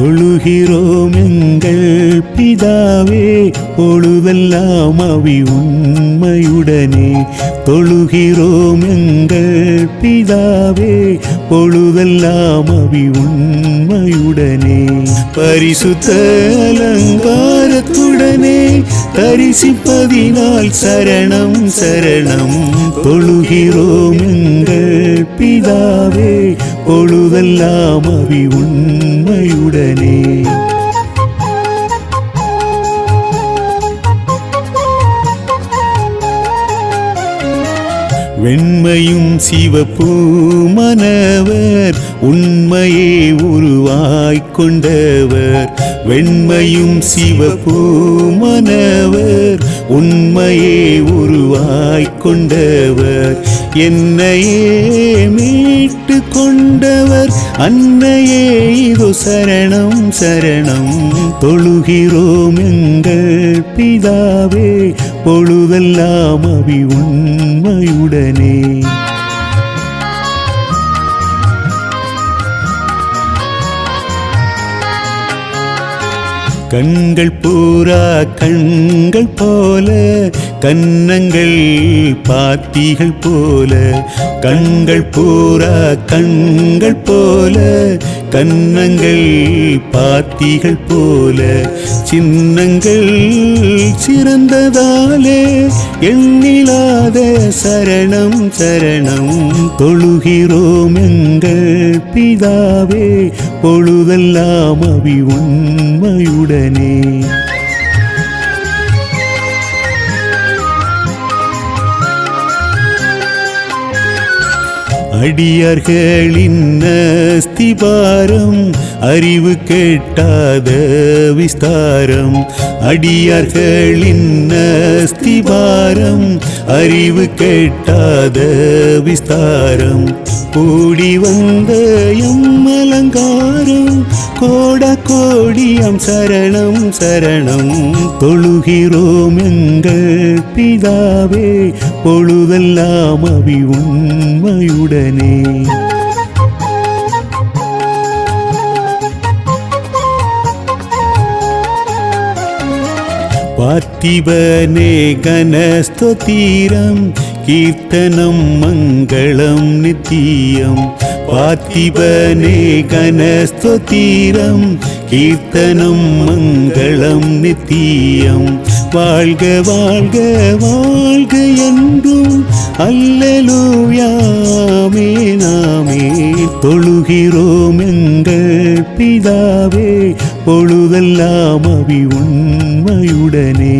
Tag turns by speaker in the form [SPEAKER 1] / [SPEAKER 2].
[SPEAKER 1] தொழுகிறோம் எங்கள் பிதாவே, பொழுதெல்லாம் அவி உண்மையுடனே. தொழுகிறோம் எங்கள் பிதாவே, பொழுதெல்லாம் அவி உண்மையுடனே. பரிசுத்த அலங்காரத்துடனே தரிசிப்பதினால் சரணம் சரணம். தொழுகிறோம் எங்கள் பிதாவே, பொழுதெல்லாம் அவி உண்மையுடனே. வெண்மையும் சிவப்புமனவர் உண்மையே உருவாய்க்கொண்டவர். வெண்மையும் சிவப்புமனவர் உண்மையே உருவாய்க்கொண்டவர். என்னையே மீட்டு கொண்டவர் அன்னையே இதோ சரணம் சரணம். தொழுகிறோம் எங்கள் பிதாவே, பொழுதெல்லாம் அவி உண்மையுடனே. கண்கள் பூரா கண்கள் போல, கன்னங்கள் பாத்திகள் போல. கண்கள் பூரா கண்கள் போல, கன்னங்கள் பாத்திகள் போல. சின்னங்கள் சிறந்ததாலே எண்ணிலாத சரணம் சரணம். தொழுகிறோம் எங்கள் பிதாவே, பொழுதெல்லாம் அவி உண்மையுடனே. அடியார்களின் அஸ்திபாரம், அறிவு கேட்டாத விஸ்தாரம். அடியார்களின் அஸ்திபாரம், அறிவு கேட்டாத விஸ்தாரம். கூடி வந்த எம்மலங்காரம், கோட கோடியம் சரணம் சரணம். தொழுகிறோம் எங்கள் பிதாவே, பொழுதெல்லாம் அவி உண்மையுடனே. பார்த்திபனே கனஸ்தோத்திரம், கீர்த்தனம் மங்களம் நித்தியம். பார்த்திபனே கனஸ்தோத்திரம், கீர்த்தனம் மங்களம் நித்தியம். வாழ்க வாழ்க வாழ்க என்றும் அல்லேலூயா ஆமென் ஆமென். தொழுகிறோம் எங்கள் பிதாவே, பொழுதெல்லாம் அவி உண்மையுடனே.